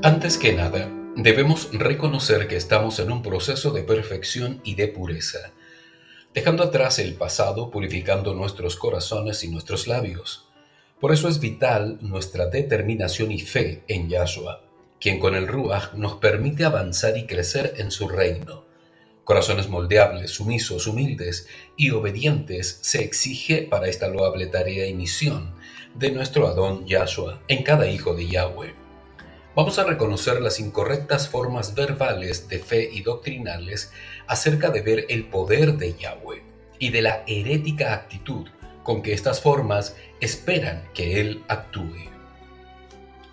Antes que nada, debemos reconocer que estamos en un proceso de perfección y de pureza, dejando atrás el pasado, purificando nuestros corazones y nuestros labios. Por eso es vital nuestra determinación y fe en Yahshua, quien con el Ruach nos permite avanzar y crecer en su reino. Corazones moldeables, sumisos, humildes y obedientes se exige para esta loable tarea y misión de nuestro Adón Yahshua en cada hijo de Yahweh. Vamos a reconocer las incorrectas formas verbales de fe y doctrinales acerca de ver el poder de Yahweh y de la herética actitud con que estas formas esperan que Él actúe.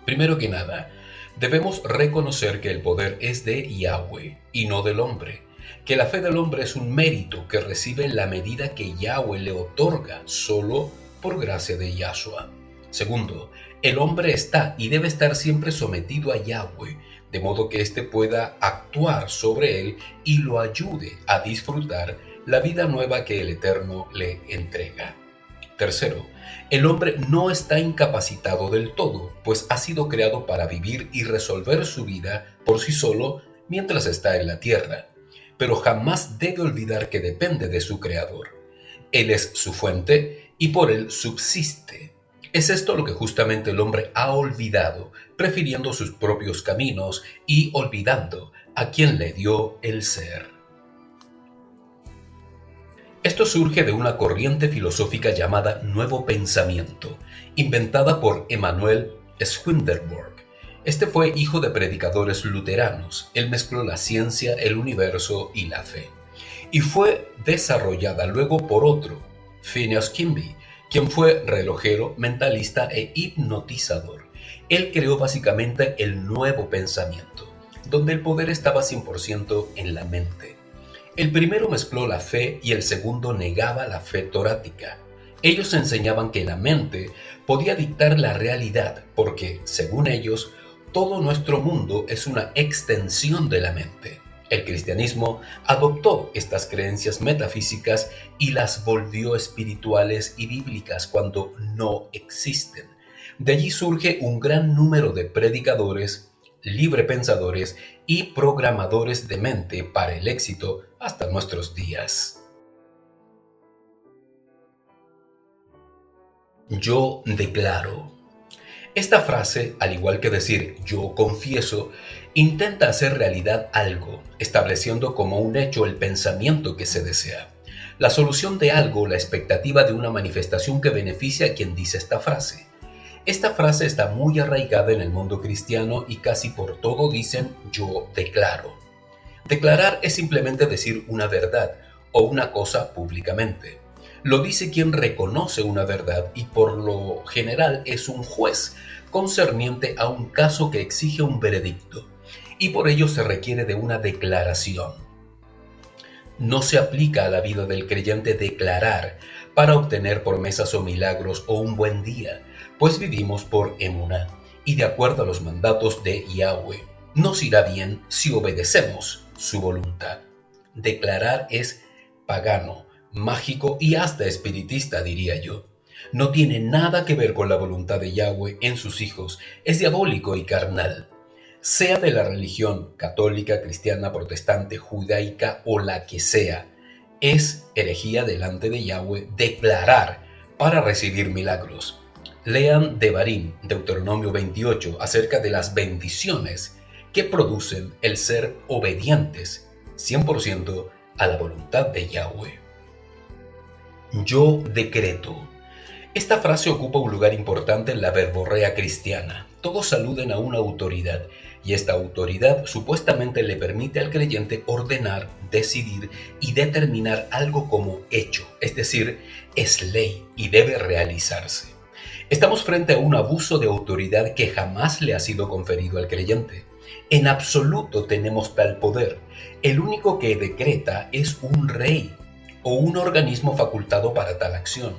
Primero que nada, debemos reconocer que el poder es de Yahweh y no del hombre, que la fe del hombre es un mérito que recibe en la medida que Yahweh le otorga solo por gracia de Yahshua. Segundo, el hombre está y debe estar siempre sometido a Yahweh, de modo que éste pueda actuar sobre él y lo ayude a disfrutar la vida nueva que el Eterno le entrega. Tercero, el hombre no está incapacitado del todo, pues ha sido creado para vivir y resolver su vida por sí solo mientras está en la tierra, pero jamás debe olvidar que depende de su Creador. Él es su fuente y por él subsiste. Es esto lo que justamente el hombre ha olvidado, prefiriendo sus propios caminos y olvidando a quien le dio el ser. Esto surge de una corriente filosófica llamada Nuevo Pensamiento, inventada por Emanuel Swedenborg. Este fue hijo de predicadores luteranos. Él mezcló la ciencia, el universo y la fe. Y fue desarrollada luego por otro, Phineas Kimby, quien fue relojero, mentalista e hipnotizador. Él creó básicamente el Nuevo Pensamiento, donde el poder estaba 100% en la mente. El primero mezcló la fe y el segundo negaba la fe torática. Ellos enseñaban que la mente podía dictar la realidad porque, según ellos, todo nuestro mundo es una extensión de la mente. El cristianismo adoptó estas creencias metafísicas y las volvió espirituales y bíblicas cuando no existen. De allí surge un gran número de predicadores, librepensadores y programadores de mente para el éxito hasta nuestros días. Yo declaro. Esta frase, al igual que decir yo confieso, intenta hacer realidad algo, estableciendo como un hecho el pensamiento que se desea. La solución de algo, la expectativa de una manifestación que beneficia a quien dice esta frase. Esta frase está muy arraigada en el mundo cristiano y casi por todo dicen yo declaro. Declarar es simplemente decir una verdad o una cosa públicamente. Lo dice quien reconoce una verdad y por lo general es un juez concerniente a un caso que exige un veredicto y por ello se requiere de una declaración. No se aplica a la vida del creyente declarar para obtener promesas o milagros o un buen día, pues vivimos por emuná y de acuerdo a los mandatos de Yahweh. Nos irá bien si obedecemos su voluntad. Declarar es pagano, mágico y hasta espiritista, diría yo. No tiene nada que ver con la voluntad de Yahweh en sus hijos, es diabólico y carnal. Sea de la religión católica, cristiana, protestante, judaica o la que sea, es herejía delante de Yahweh declarar para recibir milagros. Lean Devarim, Deuteronomio 28, acerca de las bendiciones que producen el ser obedientes 100% a la voluntad de Yahweh. Yo decreto. Esta frase ocupa un lugar importante en la verborrea cristiana. Todos aluden a una autoridad y esta autoridad supuestamente le permite al creyente ordenar, decidir y determinar algo como hecho, es decir, es ley y debe realizarse. Estamos frente a un abuso de autoridad que jamás le ha sido conferido al creyente. En absoluto tenemos tal poder. El único que decreta es un rey o un organismo facultado para tal acción.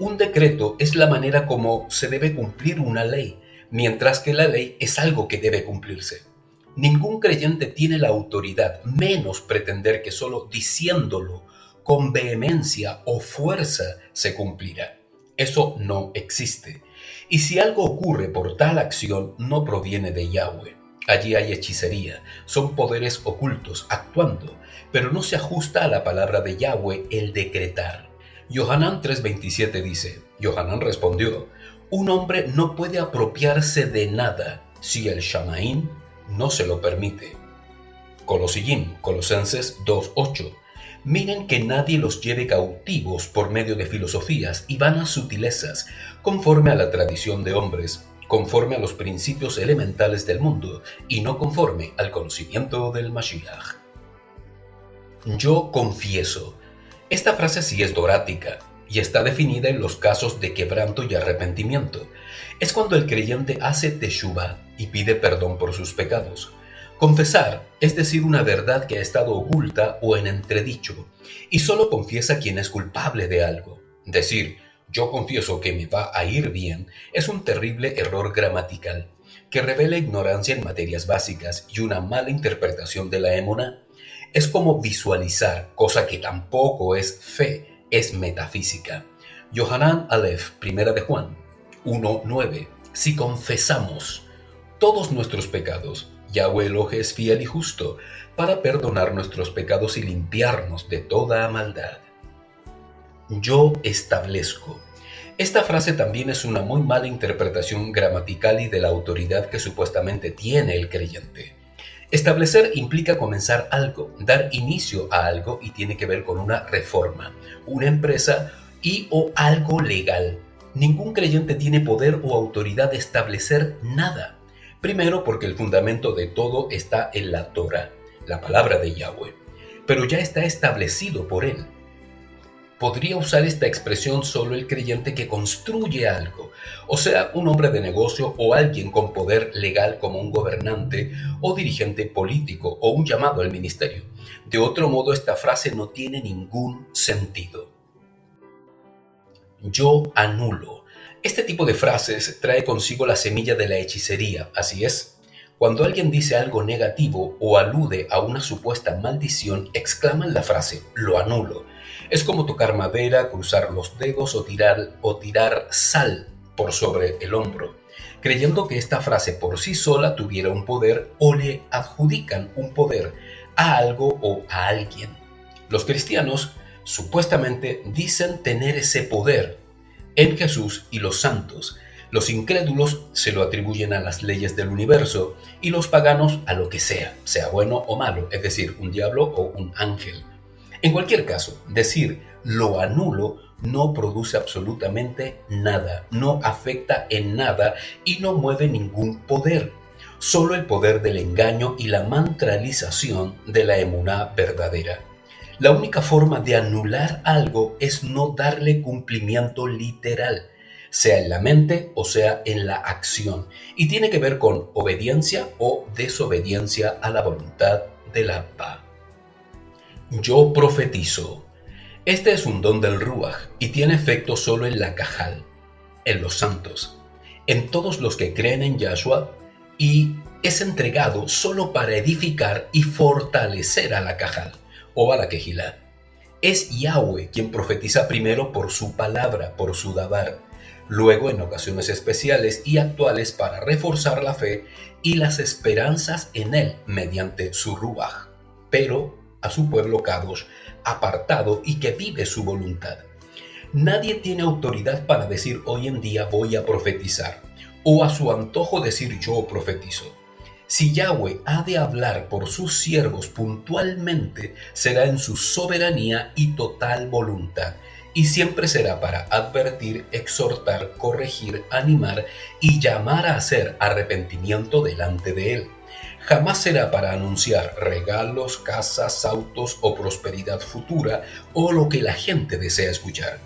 Un decreto es la manera como se debe cumplir una ley, mientras que la ley es algo que debe cumplirse. Ningún creyente tiene la autoridad, menos pretender que solo diciéndolo con vehemencia o fuerza se cumplirá. Eso no existe. Y si algo ocurre por tal acción, no proviene de Yahweh. Allí hay hechicería, son poderes ocultos actuando, pero no se ajusta a la palabra de Yahweh el decretar. Yohanan 3:27 dice, Yohanan respondió, un hombre no puede apropiarse de nada si el Shamaín no se lo permite. Colosillín, Colosenses 2:8. Miren que nadie los lleve cautivos por medio de filosofías y vanas sutilezas, conforme a la tradición de hombres, conforme a los principios elementales del mundo y no conforme al conocimiento del Mashiach. Yo confieso. Esta frase sí es dorática y está definida en los casos de quebranto y arrepentimiento. Es cuando el creyente hace teshuvá y pide perdón por sus pecados. Confesar es decir una verdad que ha estado oculta o en entredicho, y solo confiesa quien es culpable de algo. Decir, yo confieso que me va a ir bien, es un terrible error gramatical, que revela ignorancia en materias básicas y una mala interpretación de la emuná. Es como visualizar, cosa que tampoco es fe, es metafísica. Yohanan Aleph, Primera de Juan 1:9. Si confesamos todos nuestros pecados, Yahweh Elohim es fiel y justo para perdonar nuestros pecados y limpiarnos de toda maldad. Yo establezco. Esta frase también es una muy mala interpretación gramatical y de la autoridad que supuestamente tiene el creyente. Establecer implica comenzar algo, dar inicio a algo y tiene que ver con una reforma, una empresa y o algo legal. Ningún creyente tiene poder o autoridad de establecer nada. Primero porque el fundamento de todo está en la Torah, la palabra de Yahweh, pero ya está establecido por él. Podría usar esta expresión solo el creyente que construye algo, o sea, un hombre de negocio o alguien con poder legal como un gobernante o dirigente político o un llamado al ministerio. De otro modo, esta frase no tiene ningún sentido. Yo anulo. Este tipo de frases trae consigo la semilla de la hechicería, así es. Cuando alguien dice algo negativo o alude a una supuesta maldición, exclaman la frase, lo anulo. Es como tocar madera, cruzar los dedos o tirar sal por sobre el hombro, creyendo que esta frase por sí sola tuviera un poder o le adjudican un poder a algo o a alguien. Los cristianos supuestamente dicen tener ese poder en Jesús y los santos. Los incrédulos se lo atribuyen a las leyes del universo y los paganos a lo que sea bueno o malo, es decir, un diablo o un ángel. En cualquier caso, decir lo anulo no produce absolutamente nada, no afecta en nada y no mueve ningún poder. Solo el poder del engaño y la mantralización de la emuná verdadera. La única forma de anular algo es no darle cumplimiento literal, sea en la mente o sea en la acción, y tiene que ver con obediencia o desobediencia a la voluntad del Abba. Yo profetizo. Este es un don del Ruach y tiene efecto solo en la Cajal, en los santos, en todos los que creen en Yahshua, y es entregado solo para edificar y fortalecer a la Cajal o a la Kehilá. Es Yahweh quien profetiza primero por su palabra, por su dabar, luego en ocasiones especiales y actuales para reforzar la fe y las esperanzas en él mediante su Ruach, pero a su pueblo Kadosh, apartado y que vive su voluntad. Nadie tiene autoridad para decir hoy en día voy a profetizar, o a su antojo decir yo profetizo. Si Yahweh ha de hablar por sus siervos puntualmente, será en su soberanía y total voluntad, y siempre será para advertir, exhortar, corregir, animar y llamar a hacer arrepentimiento delante de él. Jamás será para anunciar regalos, casas, autos o prosperidad futura o lo que la gente desea escuchar.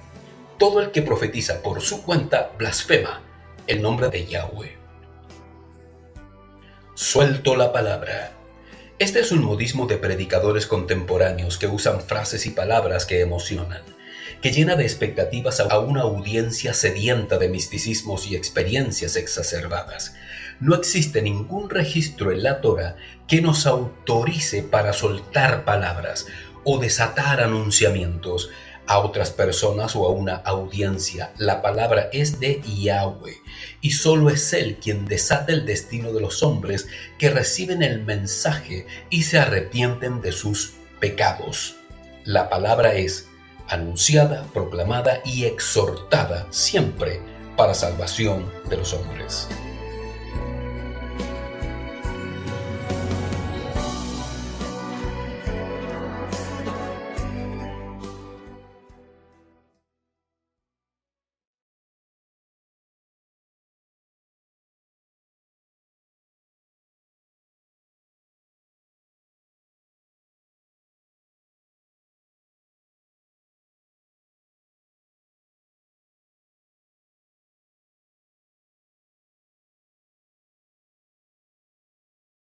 Todo el que profetiza por su cuenta blasfema el nombre de Yahweh. Suelto la palabra. Este es un modismo de predicadores contemporáneos que usan frases y palabras que emocionan, que llena de expectativas a una audiencia sedienta de misticismos y experiencias exacerbadas. No existe ningún registro en la Torah que nos autorice para soltar palabras o desatar anunciamientos. a otras personas o a una audiencia. La palabra es de Yahweh y solo es Él quien desata el destino de los hombres que reciben el mensaje y se arrepienten de sus pecados. La palabra es anunciada, proclamada y exhortada siempre para salvación de los hombres.